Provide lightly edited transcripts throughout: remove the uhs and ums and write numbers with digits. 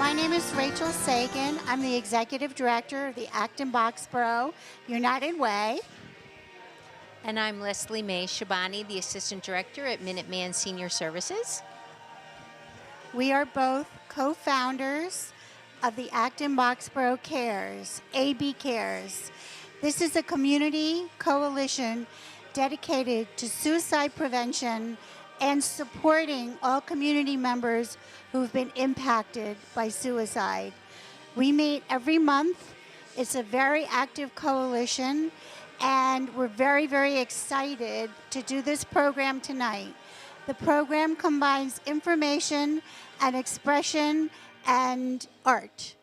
My name is Rachel Sagan. I'm the Executive Director of the Acton-Boxborough United Way. And I'm Leslie Mae Shabani, the Assistant Director at Minuteman Senior Services. We are both co-founders of the Acton-Boxborough Cares, AB Cares. This is a community coalition dedicated to suicide prevention and supporting all community members who've been impacted by suicide. We meet every month. It's a very active coalition, and we're very, very excited to do this program tonight. The program combines information and expression and art.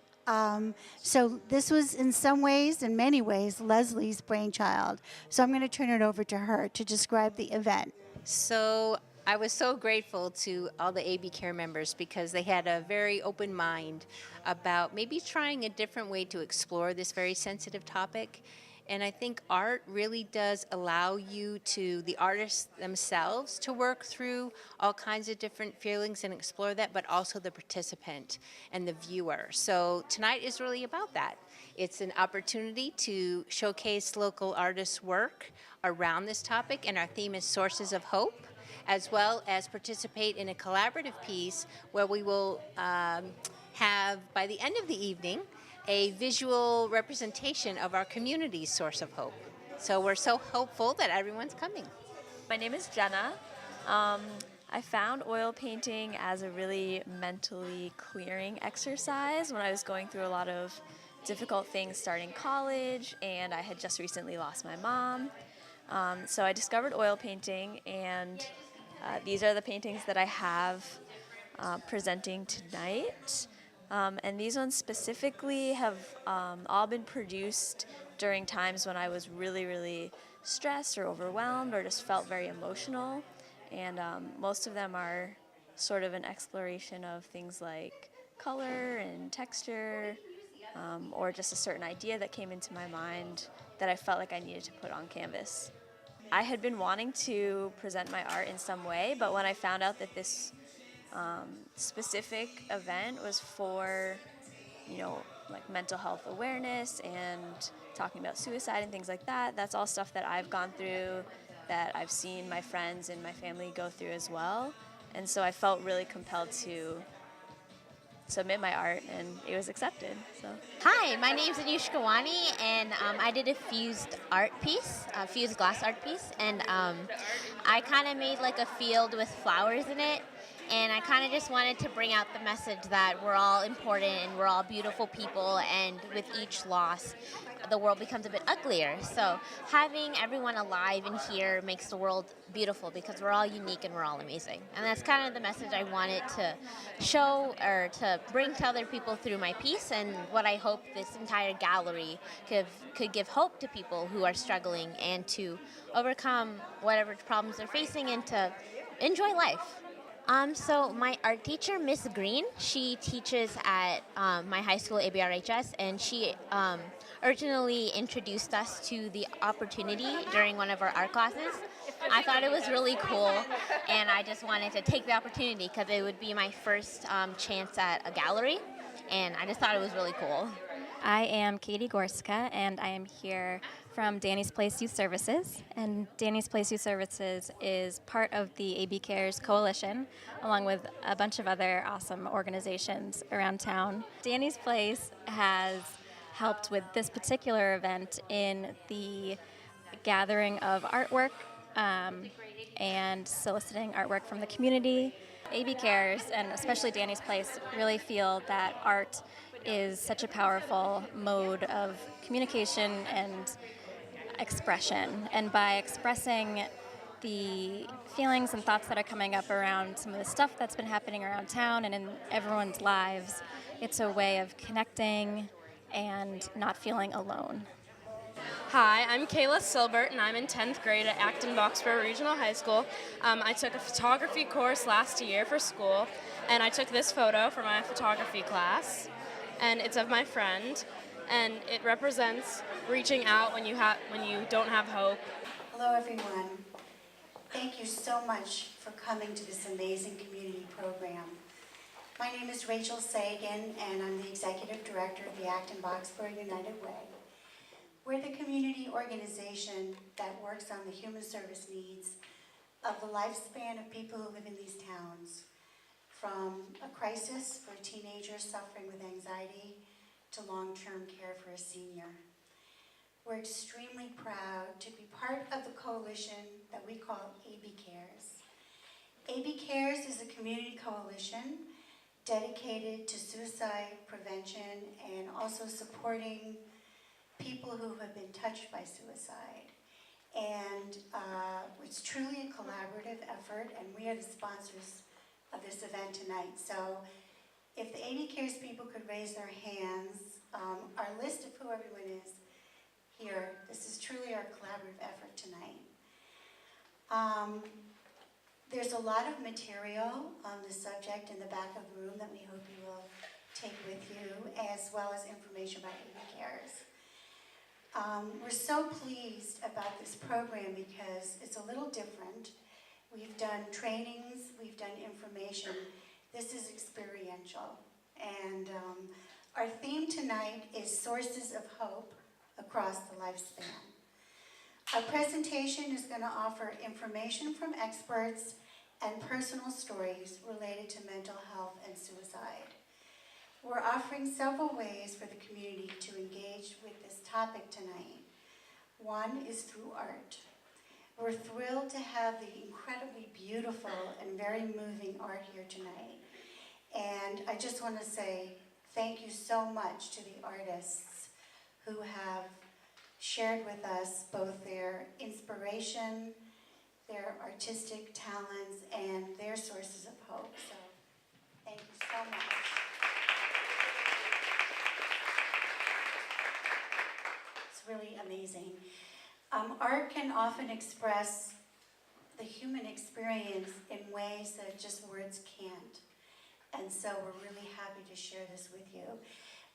So this was in some ways, in many ways, Leslie's brainchild. So I'm going to turn it over to her to describe the event. So I was so grateful to all the AB Care members because they had a very open mind about maybe trying a different way to explore this very sensitive topic. And I think art really does allow you to, the artists themselves, to work through all kinds of different feelings and explore that, but also the participant and the viewer. So tonight is really about that. It's an opportunity to showcase local artists' work around this topic, and our theme is Sources of Hope, as well as participate in a collaborative piece where we will have, by the end of the evening, a visual representation of our community's source of hope. So we're so hopeful that everyone's coming. My name is Jenna. I found oil painting as a really mentally clearing exercise when I was going through a lot of difficult things starting college, and I had just recently lost my mom. So I discovered oil painting, and these are the paintings that I have presenting tonight. And these ones specifically have all been produced during times when I was really, really stressed or overwhelmed or just felt very emotional. And most of them are sort of an exploration of things like color and texture, or just a certain idea that came into my mind that I felt like I needed to put on canvas. I had been wanting to present my art in some way, but when I found out that this specific event was for, like mental health awareness and talking about suicide and things like that, that's all stuff that I've gone through, that I've seen my friends and my family go through as well. And so I felt really compelled to submit my art, and it was accepted. So. Hi, my name's Anushka Wani, and I did a fused art piece, a fused glass art piece, and I kind of made like a field with flowers in it, and I kind of just wanted to bring out the message that we're all important and we're all beautiful people, and with each loss, the world becomes a bit uglier. So having everyone alive in here makes the world beautiful because we're all unique and we're all amazing. And that's kind of the message I wanted to show or to bring to other people through my piece, and what I hope this entire gallery could give hope to people who are struggling and to overcome whatever problems they're facing and to enjoy life. So my art teacher, Miss Green, she teaches at my high school, ABRHS, and she originally introduced us to the opportunity during one of our art classes. I thought it was really cool, and I just wanted to take the opportunity because it would be my first chance at a gallery, and I just thought it was really cool. I am Katie Gorska, and I am here from Danny's Place Youth Services. And Danny's Place Youth Services is part of the AB Cares Coalition, along with a bunch of other awesome organizations around town. Danny's Place has helped with this particular event in the gathering of artwork and soliciting artwork from the community. AB Cares, and especially Danny's Place, really feel that art is such a powerful mode of communication and expression. And by expressing the feelings and thoughts that are coming up around some of the stuff that's been happening around town and in everyone's lives, it's a way of connecting and not feeling alone. Hi, I'm Kayla Silbert, and I'm in 10th grade at Acton-Boxborough Regional High School. I took a photography course last year for school, and I took this photo for my photography class, and it's of my friend, and it represents reaching out when you don't have hope. Hello, everyone. Thank you so much for coming to this amazing community program. My name is Rachel Sagan, and I'm the Executive Director of the Acton-Boxborough United Way. We're the community organization that works on the human service needs of the lifespan of people who live in these towns, from a crisis for a teenager suffering with anxiety to long-term care for a senior. We're extremely proud to be part of the coalition that we call AB Cares. AB Cares is a community coalition dedicated to suicide prevention and also supporting people who have been touched by suicide. And it's truly a collaborative effort, and we are the sponsors of this event tonight. So if the AB Cares people could raise their hands, our list of who everyone is here, this is truly our collaborative effort tonight. There's a lot of material on the subject in the back of the room that we hope you will take with you, as well as information about AB Cares. We're so pleased about this program because it's a little different. We've done trainings, we've done information. This is experiential. And our theme tonight is Sources of Hope Across the Lifespan. Our presentation is going to offer information from experts and personal stories related to mental health and suicide. We're offering several ways for the community to engage with this topic tonight. One is through art. We're thrilled to have the incredibly beautiful and very moving art here tonight. And I just want to say thank you so much to the artists who have shared with us both their inspiration, their artistic talents, and their sources of hope. So thank you so much. It's really amazing. Art can often express the human experience in ways that just words can't. And so we're really happy to share this with you.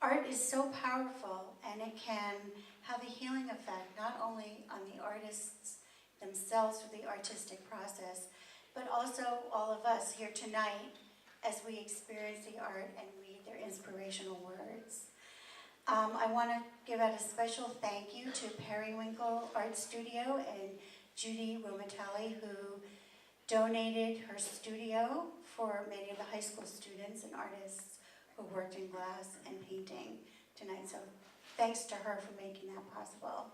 Art is so powerful, and it can have a healing effect, not only on the artists themselves through the artistic process, but also all of us here tonight as we experience the art and read their inspirational words. I want to give out a special thank you to Periwinkle Art Studio and Judy Romatelli, who donated her studio for many of the high school students and artists who worked in glass and painting tonight. So thanks to her for making that possible.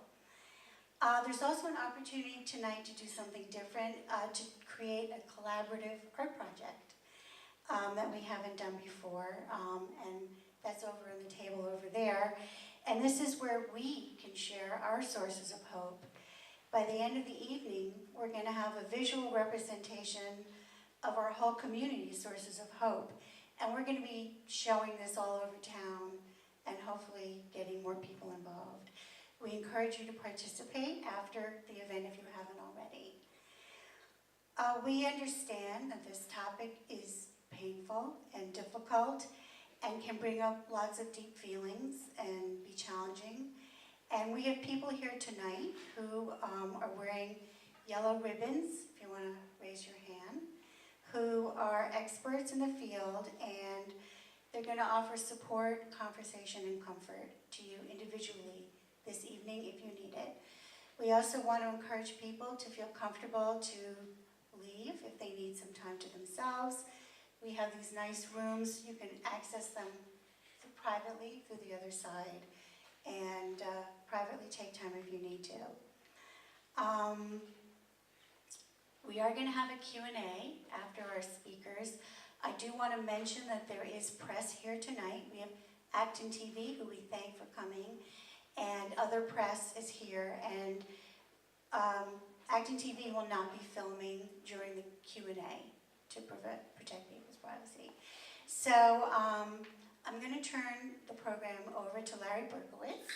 There's also an opportunity tonight to do something different, to create a collaborative art project that we haven't done before, and that's over on the table over there. And this is where we can share our sources of hope. By the end of the evening, we're going to have a visual representation of our whole community sources of hope. And we're going to be showing this all over town and hopefully getting more people involved. We encourage you to participate after the event if you haven't already. We understand that this topic is painful and difficult and can bring up lots of deep feelings and be challenging. And we have people here tonight who are wearing yellow ribbons, if you want to raise your hand, who are experts in the field, and they're going to offer support, conversation, and comfort to you individually this evening if you need it. We also want to encourage people to feel comfortable to leave if they need some time to themselves. We have these nice rooms. You can access them privately through the other side and privately take time if you need to. We are going to have a Q&A after our speakers. I do want to mention that there is press here tonight. We have ActonTV, who we thank for coming, and other press is here. And ActonTV will not be filming during the Q&A to protect people's privacy. So I'm going to turn the program over to Larry Berkowitz,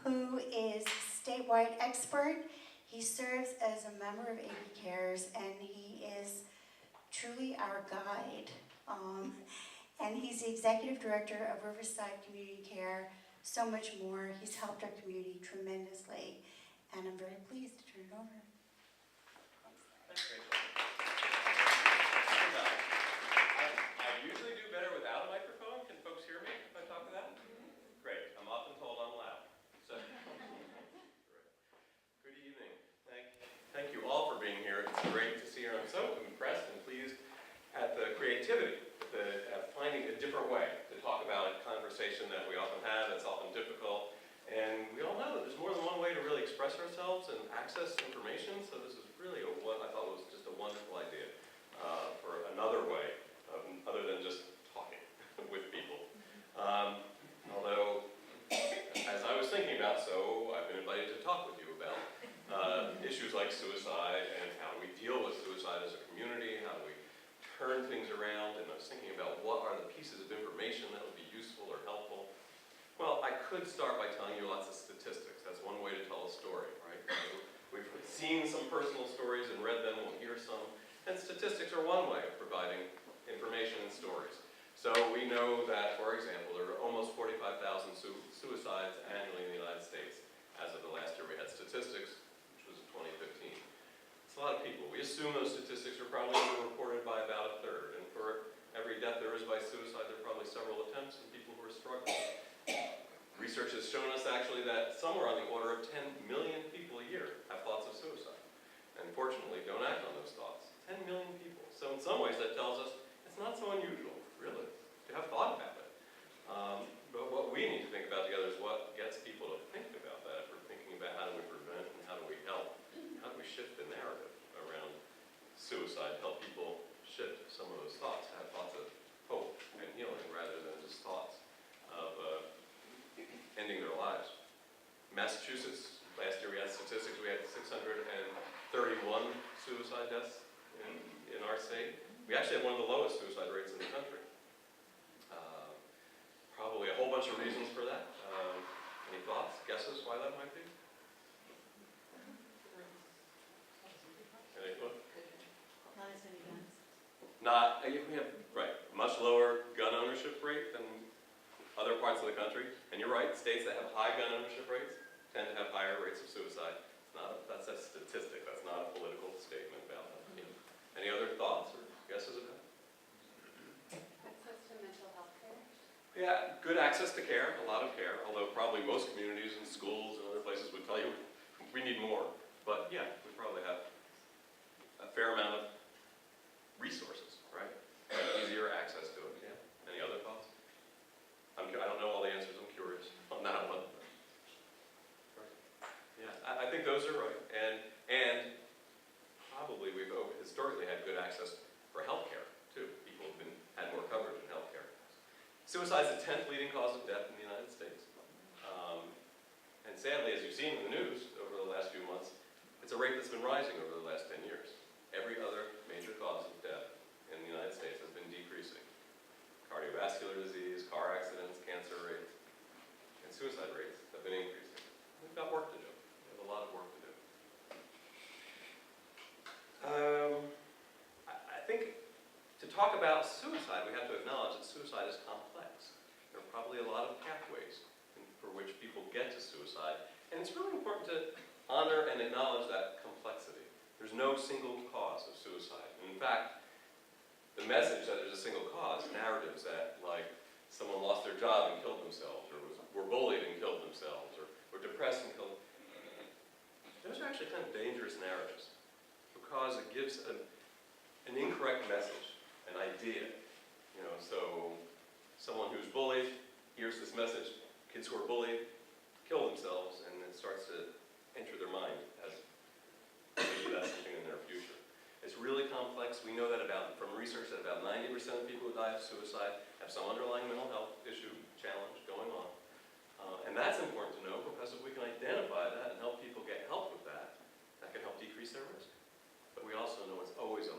who is statewide expert. He serves as a member of AB Cares, and he is truly our guide. And he's the executive director of Riverside Community Care, so much more. He's helped our community tremendously, and I'm very pleased to turn it over. Thanks, Rachel. I usually do better different way to talk about a conversation that we often have that's often difficult. And we all know that there's more than one way to really express ourselves and access information, so this is really what I thought was just a wonderful idea for another way, other than just talking with people. Although, as I was thinking about, so I've been invited to talk with you about issues like suicide and how do we deal with suicide as a community, how do we turn things around, and I was thinking about what are the pieces of information that would be useful or helpful. Well, I could start by telling you lots of statistics. That's one way to tell a story, right? We've seen some personal stories and read them, we'll hear some. And statistics are one way of providing information and stories. So we know that, for example, there are almost 45,000 suicides annually in the United States. As of the last year we had statistics, which was 2015. It's a lot of people. We assume those statistics are probably reported by about a third. And for every death there is by suicide, there are probably several attempts and people who are struggling. Research has shown us actually that somewhere on the order of 10 million people a year have thoughts of suicide. And fortunately don't act on those thoughts. 10 million people. So in some ways that tells us it's not so unusual, really, to have thought about it. But what we need to think about together is what gets people to think about that. If we're thinking about how do we prevent and how do we help, how do we shift the narrative around suicide, help people shift some of those thoughts, have thoughts of hope and healing rather than just thoughts of ending their lives. Massachusetts, last year we had statistics, we had 631 suicide deaths in our state. We actually have one of the lowest suicide rates in the country. Probably a whole bunch of reasons for that. Any thoughts, guesses why that might be? Any thoughts? Not as many guns. We have, right, much lower gun ownership rate than other parts of the country. And you're right, states that have high gun ownership rates tend to have higher rates of suicide. That's a statistic, that's not a political statement about that. Any other thoughts or guesses about it? Access to mental health care? Yeah, good access to care, a lot of care, although probably most communities and schools and other places would tell you we need more. But yeah, we probably have a fair amount of resources, right? Easier access to it, yeah. Any other thoughts? I don't know all the answers, I'm curious on that one. Yeah, I think those are right. And probably we've historically had good access for healthcare too. People have had more coverage in healthcare. Suicide is the 10th leading cause of death in the United States. And sadly, as you've seen in the news over the last few months, it's a rate that's been rising over the last 10 years. Every other major cause of death in the United States has been decreasing. Cardiovascular disease, car accidents, cancer rates, and suicide rates have been increasing. We've got work to do. We have a lot of work to do. I think to talk about suicide, we have to acknowledge that suicide is complex. There are probably a lot of pathways for which people get to suicide, and it's really important to honor and acknowledge that complexity. There's no single cause of suicide. And in fact, the message that there's a single cause, narratives that, like, someone lost their job and killed themselves, or were bullied and killed themselves, or were depressed and killed, those are actually kind of dangerous narratives, because it gives an incorrect message, an idea. You know, so someone who's bullied hears this message, kids who are bullied kill themselves, and it starts to enter their mind as maybe that's something in their future. It's really complex. We know that from research that about 90% of people who die of suicide have some underlying mental health issue, challenge going on. And that's important to know, because if we can identify that and help people get help with that, that can help decrease their risk. But we also know it's always a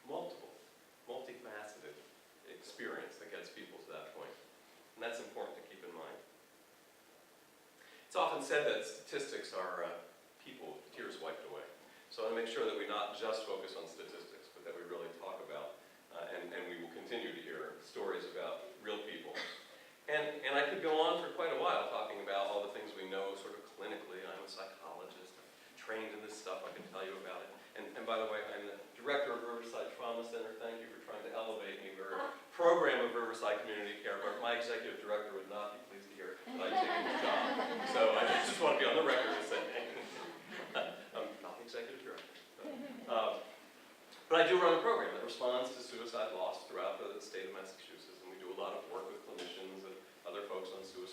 multifaceted experience that gets people to that point. And that's important to keep in mind. It's often said that statistics are people with tears wiped away. So I want to make sure that we not just focus on statistics, but that we really talk about, and we will continue to hear stories about real people. And I could go on for quite a while talking about all the things we know sort of clinically. I'm a psychologist, I'm trained in this stuff, I can tell you about it. And by the way, I'm the director of Riverside Trauma Center. Thank you for trying to elevate me. We're a program of Riverside Community Care, but my executive director would not be pleased to hear that I've taken his job. So I just want to be on the record and say, I'm not the executive director. But I do run a program that responds to suicide loss throughout the state of Massachusetts, and we do a lot of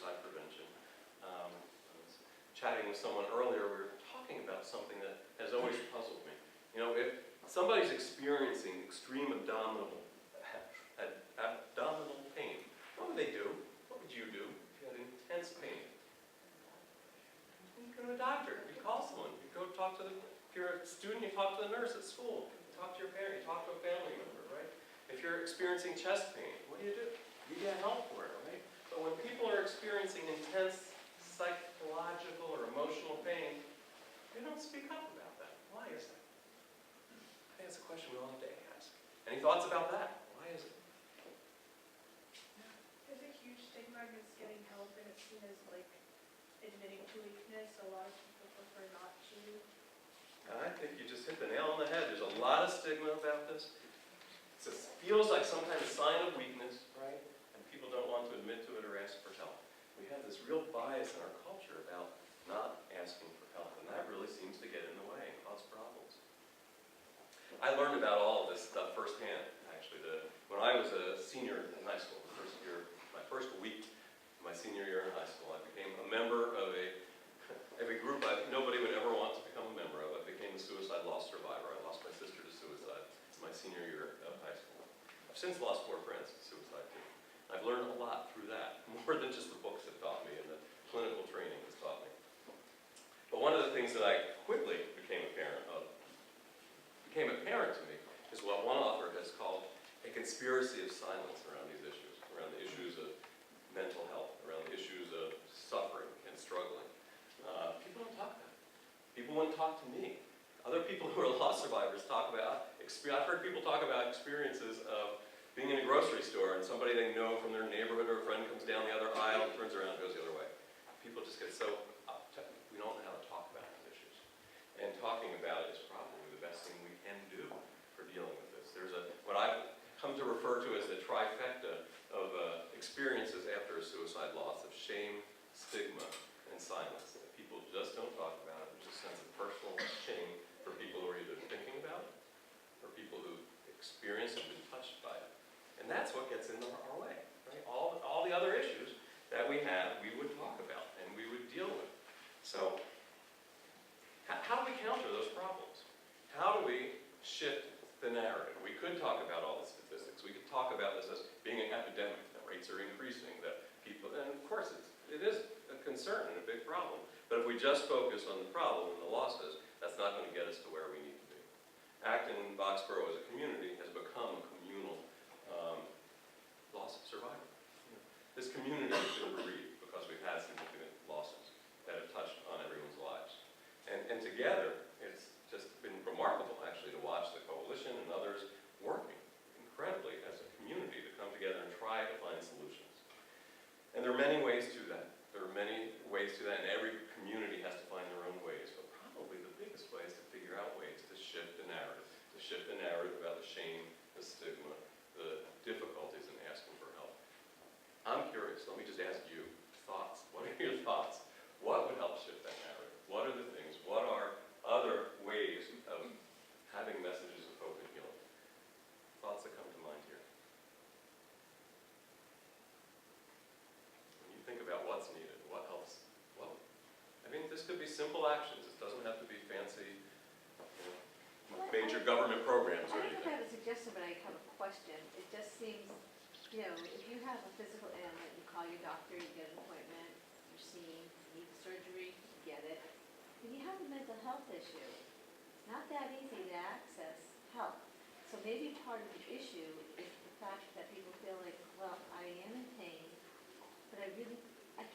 suicide prevention. I was chatting with someone earlier, we were talking about something that has always puzzled me. You know, if somebody's experiencing extreme abdominal pain, what would they do? What would you do if you had intense pain? You go to a doctor, you call someone, you go talk to the, if you're a student, you talk to the nurse at school, you talk to your parent, you talk to a family member, right? If you're experiencing chest pain, what do? You get help for it, right? But when people are experiencing intense psychological or emotional pain, they don't speak up about that. Why is that? I think that's a question we all have to ask. Any thoughts about that? Why is it? There's a huge stigma against getting help, and it's seen as like admitting to weakness. A lot of people prefer not to. I think you just hit the nail on the head. There's a lot of stigma about this. It feels like some kind of sign of weakness, right? And people don't want to admit to it or ask for help. We have this real bias in our culture about not asking for help, and that really seems to get in the way and cause problems. I learned about all of this stuff firsthand, actually. When I was a senior in high school, my first week of my senior year in high school, I became a member of a group nobody would ever want to become a member of. I became a suicide loss survivor. I lost my sister to suicide my senior year of high school. I've since lost 4 friends to suicide too. I've learned a lot through that, more than just the books have taught me and the clinical training has taught me. But one of the things that I quickly became apparent to me is what one author has called a conspiracy of silence around these issues, around the issues of mental health, around the issues of suffering and struggling. People don't talk about it. People wouldn't talk to me. Other people who are loss survivors talk about, I've heard people talk about experiences of being in a grocery store and somebody they know from their neighborhood or a friend comes down the other aisle and turns around and goes the other way. People just get so uptight. We don't know how to talk about these issues. And talking about it is probably the best thing we can do for dealing with this. There's what I've come to refer to as the trifecta of experiences after a suicide loss of shame, stigma, and silence. That people just don't talk about it. There's a sense of personal shame for people who are either thinking about it or people who experience and been touched by it. And that's what gets in our way. Right? All the other issues that we have, we would talk about and we would deal with. So how do we counter those problems? How do we shift the narrative? We could talk about all the statistics. We could talk about this as being an epidemic, that rates are increasing, that people, and of course it is a concern and a big problem. But if we just focus on the problem and the losses, that's not going to get us to where we need to be. Acton-Boxborough as a community has become a communal loss survivor. This community has been bereaved because we've had significant losses that have touched on everyone's lives. And together, it's just been remarkable, actually, to watch the coalition and others working incredibly as a community to come together and try to find solutions. And there are many ways to that. And every community has to find their own ways. But probably the biggest way is to figure out ways to shift the narrative about the shame, the stigma, the difficulties in asking for help. I'm curious. Let me just ask you thoughts. What are your thoughts? What would help shift that narrative? What are the things? What are other ways of having messages of hope and healing? Thoughts that come to mind here. When you think about what's needed, what helps, I mean, this could be simple actions. It doesn't have to be fancy, major government programs or I anything. don't have a suggestion, but I have a question. It just seems, if you have a physical ailment, you call your doctor, you get an appointment, you're seen, you need surgery, you get it. When you have a mental health issue, it's not that easy to access help. So maybe part of the issue is the fact that people feel like, well, I am in pain, but I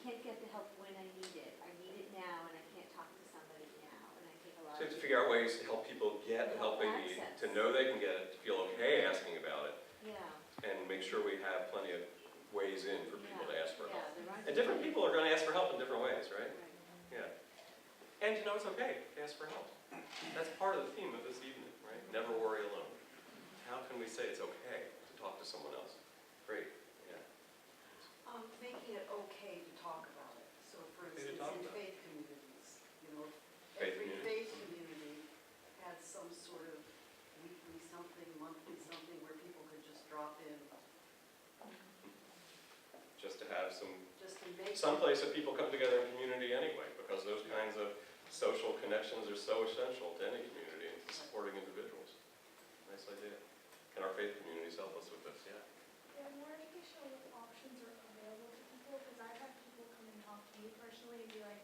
can't get the help when I need it. I need it now, and I can't talk to somebody now, and I take a lot So of... to figure out ways to help people get the help they need, to know they can get it, to feel okay asking about it, Yeah. and make sure we have plenty of ways in for people to ask for help. Yeah, there are And different people are going to ask for help in different ways, right? Right. Yeah. And to know it's okay to ask for help. That's part of the theme of this evening, right? Never worry alone. How can we say it's okay to talk to someone else? Great. Yeah. Making it okay to talk about it. So for Okay to instance, talk in about faith communities, Faith every community. faith community has some sort of weekly something, monthly something where people could just drop in, Just to have some just to make someplace that people come together in community anyway, because those kinds of social connections are so essential to any community and to supporting individuals. Nice idea. And our faith communities help us with this, yeah. Yeah, more educational options are available to people, because I've had people come and talk to me personally and be like,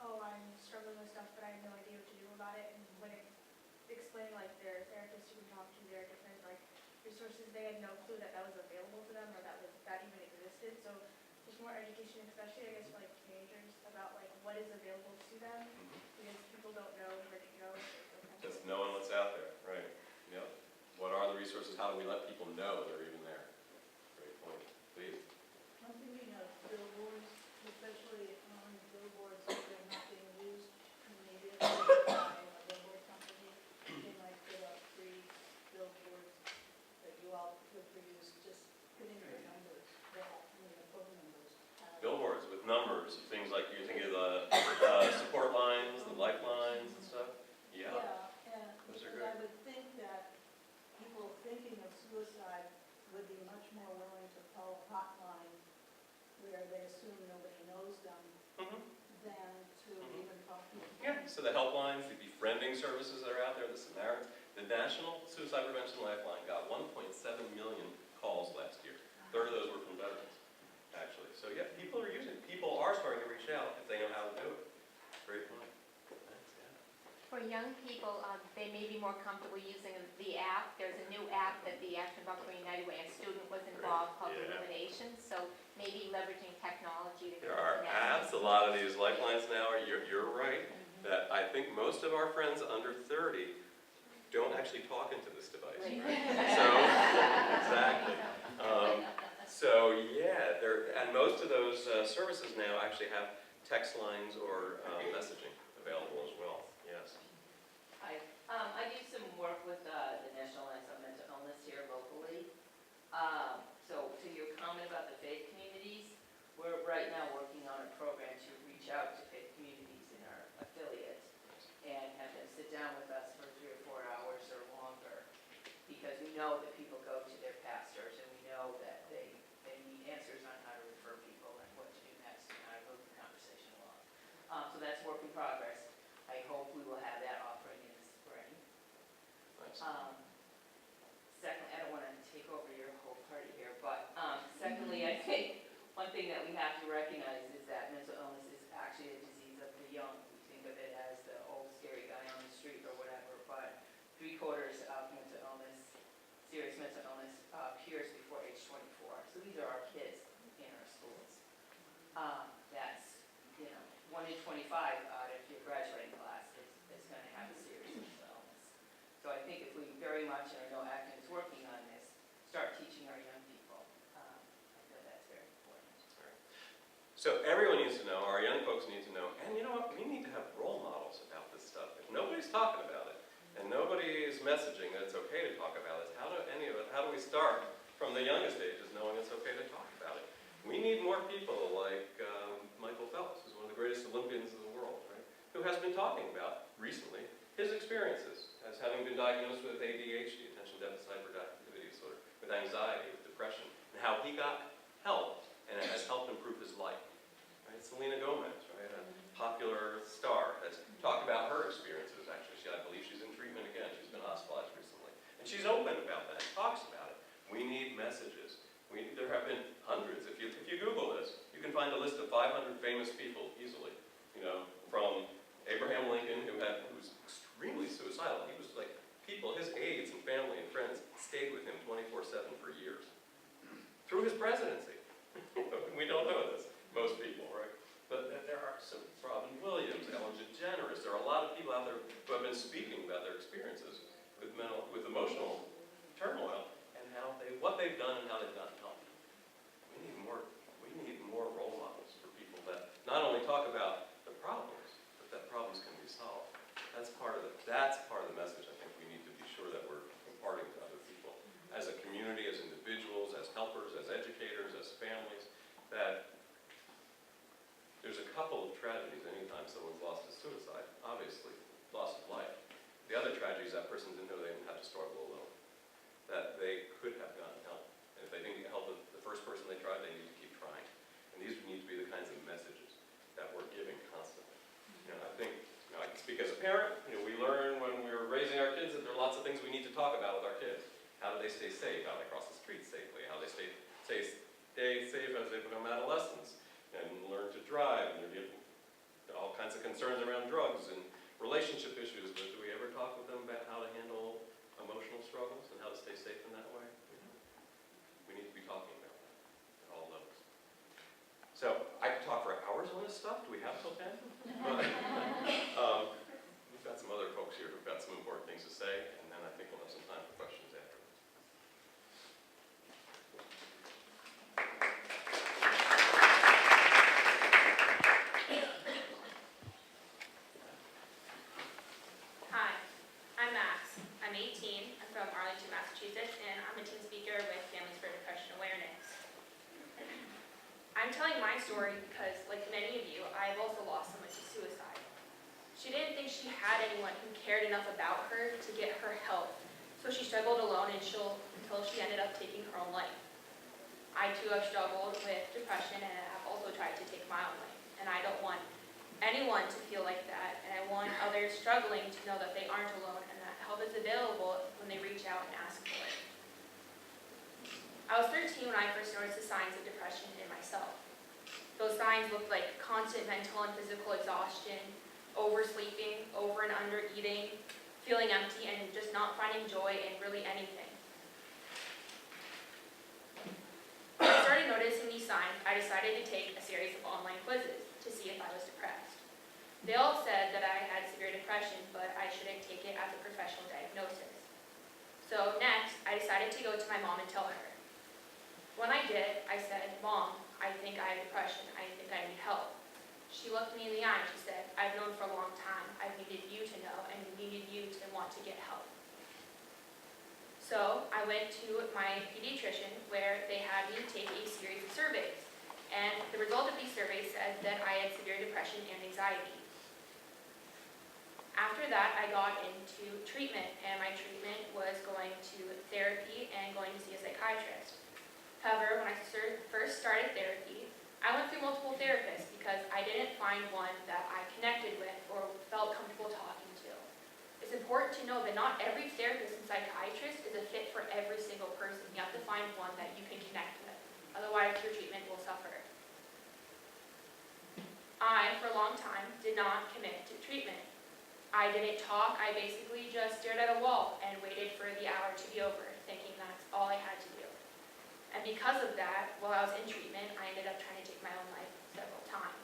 oh, I'm struggling with stuff, but I have no idea what to do about it. And when it explaining like their therapist you can talk to, their different like resources, they had no clue that that was available to them or that even existed. So just more education, especially I guess for like teenagers, about like what is available to them, because people don't know where to go. Just knowing what's out there, right? Yep. What are the resources? How do we let people know they're even there? Great point. Please. I'm thinking of billboards, especially on billboards that are not being used, maybe it's by a billboard company. They might put up free billboards that you all could use, just putting your numbers, the phone numbers. Billboards with numbers, things like you're thinking of the support lines, the lifelines and stuff. Yeah. And Those are because great. I would think that people thinking of suicide would be much more willing to call a hotline where they assume nobody knows them Mm-hmm. than to even talk to them. Yeah, so the helplines, the befriending services that are out there, the Samaritans, the National Suicide Prevention Lifeline got 1.7 million calls last year. A third of those were from veterans, actually. So yeah, people are using it. People are starting to reach out if they know how to do it. Great point. Thanks, yeah. For young people, they may be more comfortable using the app. There's a new app that the Acton-Boxborough United Way, a student was involved called Yeah. Illumination. So maybe leveraging technology to There are apps, a lot of these lifelines now, you're right, that I think most of our friends under 30 don't actually talk into this device. Right? So, exactly. So yeah, and most of those services now actually have text lines or messaging available as well. Yes. I do some work with the National Alliance on Mental Illness here locally. So to your comment about the faith communities, we're right now working on a program to reach out to faith communities in our affiliates and have them sit down with us for 3 or 4 hours or longer, because we know that people go to their pastors and we know that they need answers on how to refer people and what to do next and how to move the conversation along. So that's work in progress. I hope we will have that offering in the spring. Nice. Secondly, I don't want to take over your whole party here, but secondly, I think one thing that we have to recognize is that mental illness is actually a disease of the young. We think of it as the old scary guy on the street or whatever, but 3/4 of mental illness, serious mental illness, appears before age 24. So these are our kids in our schools. That's, 1 in 25 out of your graduating class is going to have a serious mental illness. So I think if we very much, and I know Acton is working on this, start teaching our young people, I feel that's very important. So everyone needs to know, our young folks need to know, and you know what, we need to have role models about this stuff. If nobody's talking about it, and nobody is messaging that it's okay to talk about it, how do we start from the youngest ages knowing it's okay to talk about it? We need more people like Michael Phelps, who's one of the greatest Olympians in the world, right? Who has been talking about, recently, his experiences as having been diagnosed with ADHD, attention deficit hyperactivity disorder, with anxiety, with depression, and how he got help, and it has helped improve his life. Right? Selena Gomez, right, a popular star, has talked about her experiences, actually. I believe she's in treatment again. She's been hospitalized recently. And she's open about that, talks about it. We need messages. There have been hundreds. If you Google this, you can find a list of 500 famous people easily. From Abraham Lincoln, who was extremely suicidal. He was like, his aides and family and friends stayed with him 24/7 for years. Through his presidency. We don't know this, most people, right? But there are some, Robin Williams, Ellen DeGeneres, there are a lot of people out there who have been speaking about their experiences with emotional turmoil and what they've done and how they've gotten help. We need more role models for people that not only talk about the problems, but that problems can be solved. That's part of the message I think we need to be sure that we're imparting to other people. As a community, as individuals, as helpers, as educators, as families, that there's a couple of tragedies anytime someone's lost to suicide, obviously, loss of life. The other tragedy is that person didn't know they didn't have to struggle alone, that they could have gotten help. And if they didn't get help things we need to talk about with our kids. How do they stay safe? How do they cross the street safely? How do they stay safe as they become adolescents and learn to drive? And there are all kinds of concerns around drugs and relationship issues, but do we ever talk with them about how to handle emotional struggles and how to stay safe in that way? We need to be talking about that at all levels. So I could talk for hours on this stuff. Do we have till 10? We've got some other folks here who've got some important things to say, and then I think we'll have some time for questions afterwards. Hi, I'm Max. I'm 18. I'm from Arlington, Massachusetts, and I'm a teen speaker with Families for Depression Awareness. I'm telling my story because, like many of you, I've also lost someone to suicide. She didn't think she had anyone who cared enough about her to get her help, so she struggled alone until she ended up taking her own life. I too have struggled with depression and have also tried to take my own life, and I don't want anyone to feel like that, and I want others struggling to know that they aren't alone and that help is available when they reach out and ask for it. I was 13 when I first noticed the signs of depression in myself. Those signs looked like constant mental and physical exhaustion, oversleeping, over and under eating, feeling empty, and just not finding joy in really anything. When I started noticing these signs, I decided to take a series of online quizzes to see if I was depressed. They all said that I had severe depression, but I shouldn't take it as a professional diagnosis. So next, I decided to go to my mom and tell her. When I did, I said, "Mom, I think I have depression. I think I need help." She looked me in the eye and she said, "I've known for a long time. I've needed you to know and needed you to want to get help." So I went to my pediatrician where they had me take a series of surveys. And the result of these surveys said that I had severe depression and anxiety. After that, I got into treatment, and my treatment was going to therapy and going to see a psychiatrist. However, when I first started therapy, I went through multiple therapists because I didn't find one that I connected with or felt comfortable talking to. It's important to know that not every therapist and psychiatrist is a fit for every single person. You have to find one that you can connect with. Otherwise, your treatment will suffer. I, for a long time, did not commit to treatment. I didn't talk. I basically just stared at a wall and waited for the hour to be over, thinking that's all I had to do. And because of that, while I was in treatment, I ended up trying to take my own life several times.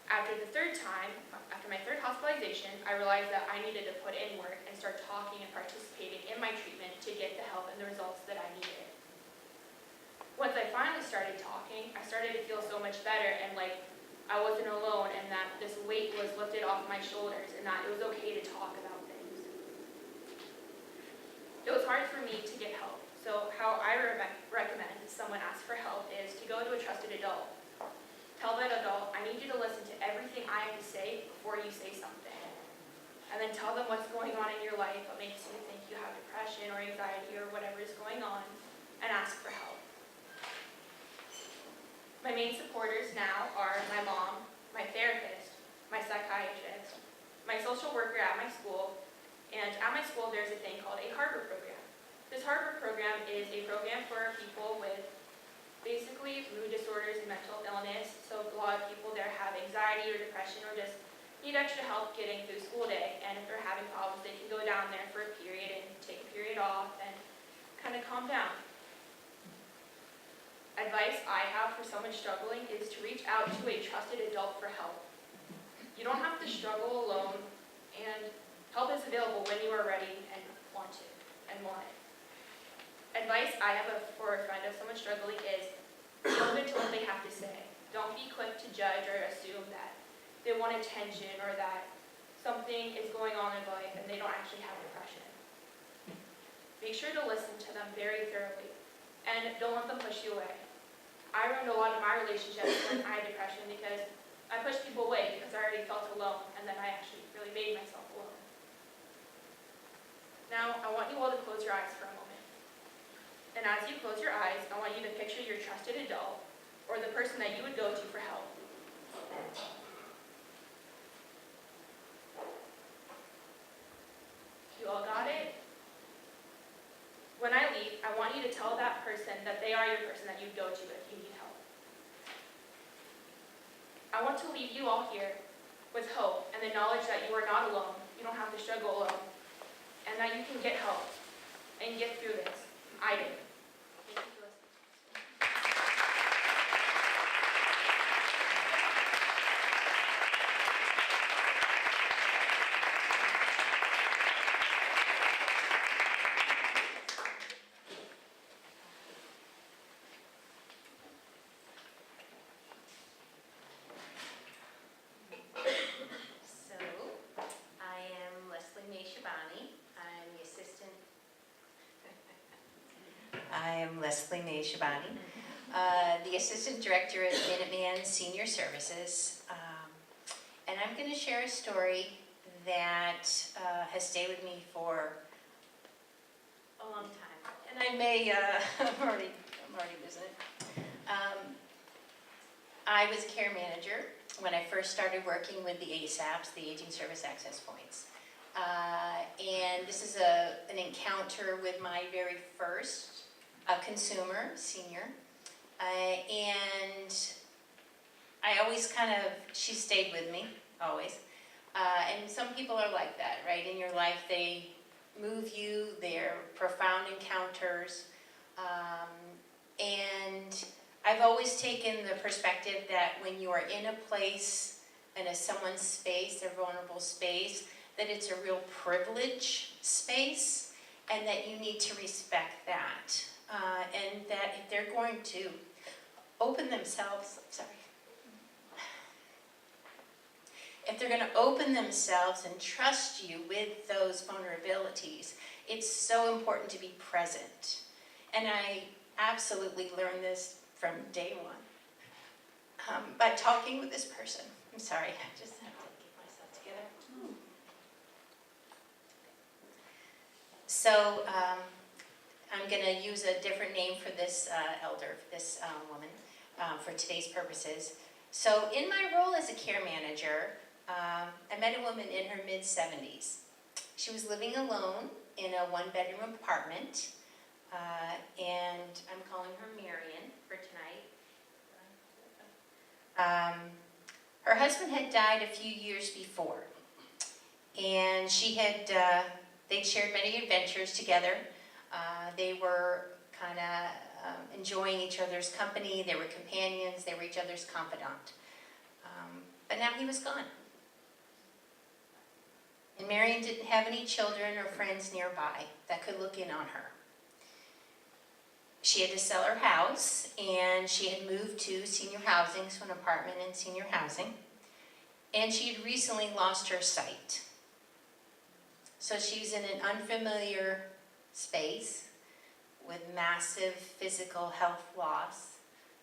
After the third time, after my third hospitalization, I realized that I needed to put in work and start talking and participating in my treatment to get the help and the results that I needed. Once I finally started talking, I started to feel so much better and like I wasn't alone and that this weight was lifted off my shoulders and that it was okay to talk about things. It was hard for me to get help. So how I recommend someone ask for help is to go to a trusted adult. Tell that adult, "I need you to listen to everything I have to say before you say something." And then tell them what's going on in your life, what makes you think you have depression or anxiety or whatever is going on, and ask for help. My main supporters now are my mom, my therapist, my psychiatrist, my social worker at my school, and at my school there's a thing called a Harbor program. This Harbor program is a program for people with basically mood disorders and mental illness. So a lot of people there have anxiety or depression or just need extra help getting through school day. And if they're having problems, they can go down there for a period and take a period off and kind of calm down. Advice I have for someone struggling is to reach out to a trusted adult for help. You don't have to struggle alone, and help is available when you are ready and want to and want it. Advice I have for a friend of someone struggling is be open to what they have to say. Don't be quick to judge or assume that they want attention or that something is going on in life and they don't actually have depression. Make sure to listen to them very thoroughly and don't let them push you away. I ruined a lot of my relationships when I had depression because I pushed people away because I already felt alone and then I actually really made myself alone. Now, I want you all to close your eyes for a moment. And as you close your eyes, I want you to picture your trusted adult or the person that you would go to for help. You all got it? that they are your person that you go to if you need help. I want to leave you all here with hope and the knowledge that you are not alone, you don't have to struggle alone, and that you can get help and get through this. I did. Thank you for listening. So, I am Leslie Mae Shabani. The Assistant Director at Minuteman Senior Services. And I'm going to share a story that has stayed with me for a long time. And I may, I'm already losing it. I was care manager when I first started working with the ASAPs, the Aging Service Access Points. And this is an encounter with my very first consumer, senior. And I always she stayed with me, always. And some people are like that, right? In your life, they move you, they're profound encounters. And I've always taken the perspective that when you are in a place, in someone's space, their vulnerable space, that it's a real privilege space, and that you need to respect that. And that if they're going to open themselves, if they're going to open themselves and trust you with those vulnerabilities, it's so important to be present. And I absolutely learned this from day one by talking with this person. I'm sorry, I just have to get myself together. So I'm going to use a different name for this elder, this woman, for today's purposes. So in my role as a care manager, I met a woman in her mid-70s. She was living alone in a one-bedroom apartment, and I'm calling her Marion for tonight. Her husband had died a few years before, and they'd shared many adventures together. They were kind of enjoying each other's company. They were companions. They were each other's confidant. But now he was gone. And Marion didn't have any children or friends nearby that could look in on her. She had to sell her house, and she had moved to senior housing, so an apartment in senior housing. And she had recently lost her sight. So she was in an unfamiliar space with massive physical health loss,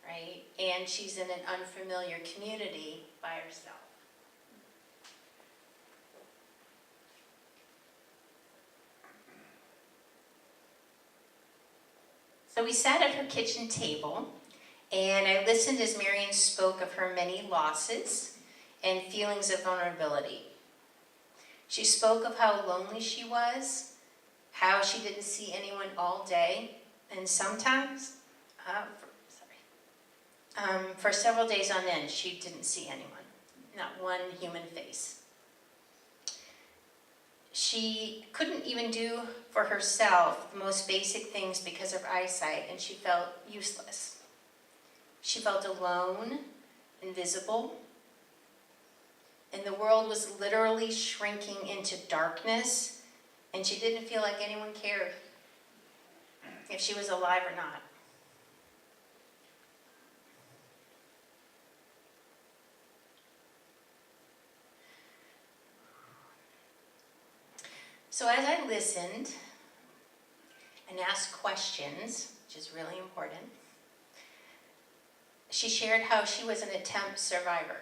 right? And she's in an unfamiliar community by herself. So we sat at her kitchen table, and I listened as Marion spoke of her many losses and feelings of vulnerability. She spoke of how lonely she was, how she didn't see anyone all day, and sometimes, for several days on end, she didn't see anyone, not one human face. She couldn't even do for herself the most basic things because of eyesight, and she felt useless. She felt alone, invisible, and the world was literally shrinking into darkness, and she didn't feel like anyone cared if she was alive or not. So as I listened and asked questions, which is really important, she shared how she was an attempt survivor,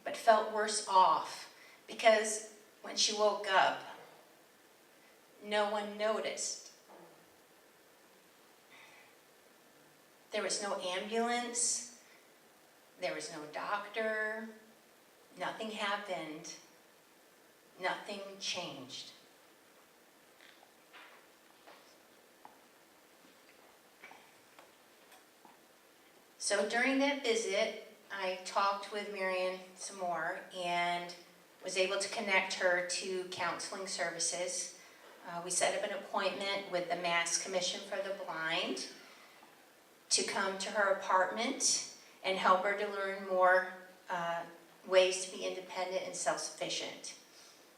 but felt worse off because when she woke up, no one noticed. There was no ambulance, there was no doctor, nothing happened. Nothing changed. So during that visit, I talked with Marion some more and was able to connect her to counseling services. We set up an appointment with the Mass Commission for the Blind to come to her apartment and help her to learn more ways to be independent and self-sufficient.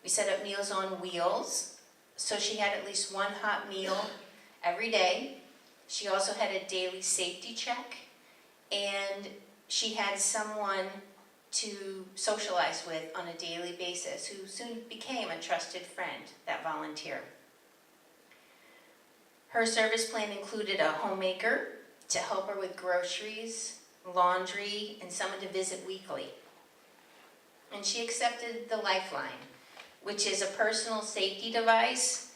We set up Meals on Wheels, so she had at least one hot meal every day. She also had a daily safety check, and she had someone to socialize with on a daily basis who soon became a trusted friend, that volunteer. Her service plan included a homemaker to help her with groceries, laundry, and someone to visit weekly. And she accepted the Lifeline, which is a personal safety device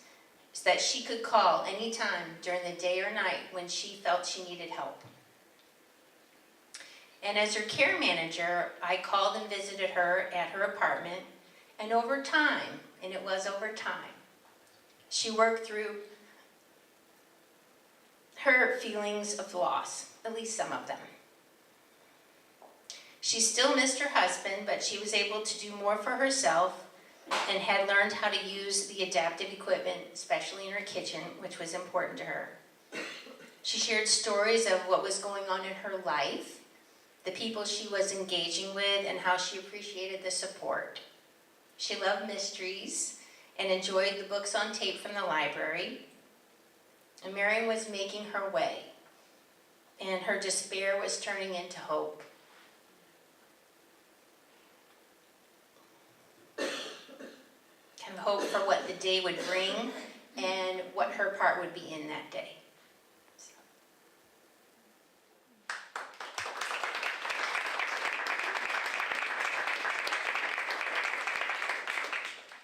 that she could call anytime during the day or night when she felt she needed help. And as her care manager, I called and visited her at her apartment, and over time, and it was over time, she worked through her feelings of loss, at least some of them. She still missed her husband, but she was able to do more for herself and had learned how to use the adaptive equipment, especially in her kitchen, which was important to her. She shared stories of what was going on in her life, the people she was engaging with, and how she appreciated the support. She loved mysteries and enjoyed the books on tape from the library. And Marion was making her way, and her despair was turning into hope. Kind of hope for what the day would bring and what her part would be in that day.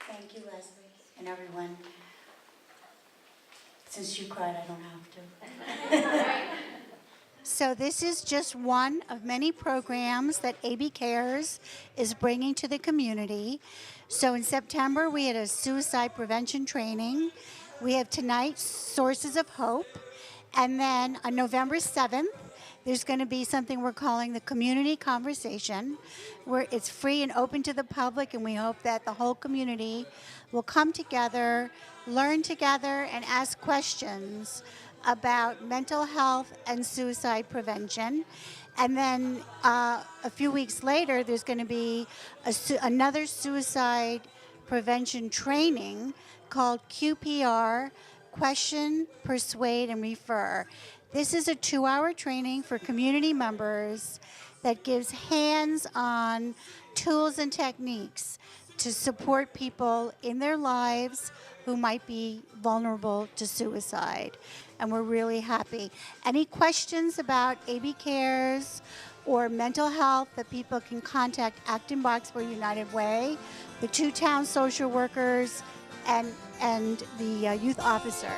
Thank you, Leslie, and everyone. Since you cried, I don't have to. So this is just one of many programs that AB Cares is bringing to the community. So in September, we had a suicide prevention training. We have tonight Sources of Hope. And then on November 7th, there's going to be something we're calling the Community Conversation, where it's free and open to the public, and we hope that the whole community will come together, learn together, and ask questions about mental health and suicide prevention. And then a few weeks later, there's going to be another suicide prevention training called QPR, Question, Persuade, and Refer. This is a 2-hour training for community members that gives hands-on tools and techniques to support people in their lives who might be vulnerable to suicide. And we're really happy. Any questions about AB Cares or mental health, that people can contact Acton-Boxborough United Way, the 2 town social workers, and the youth officer.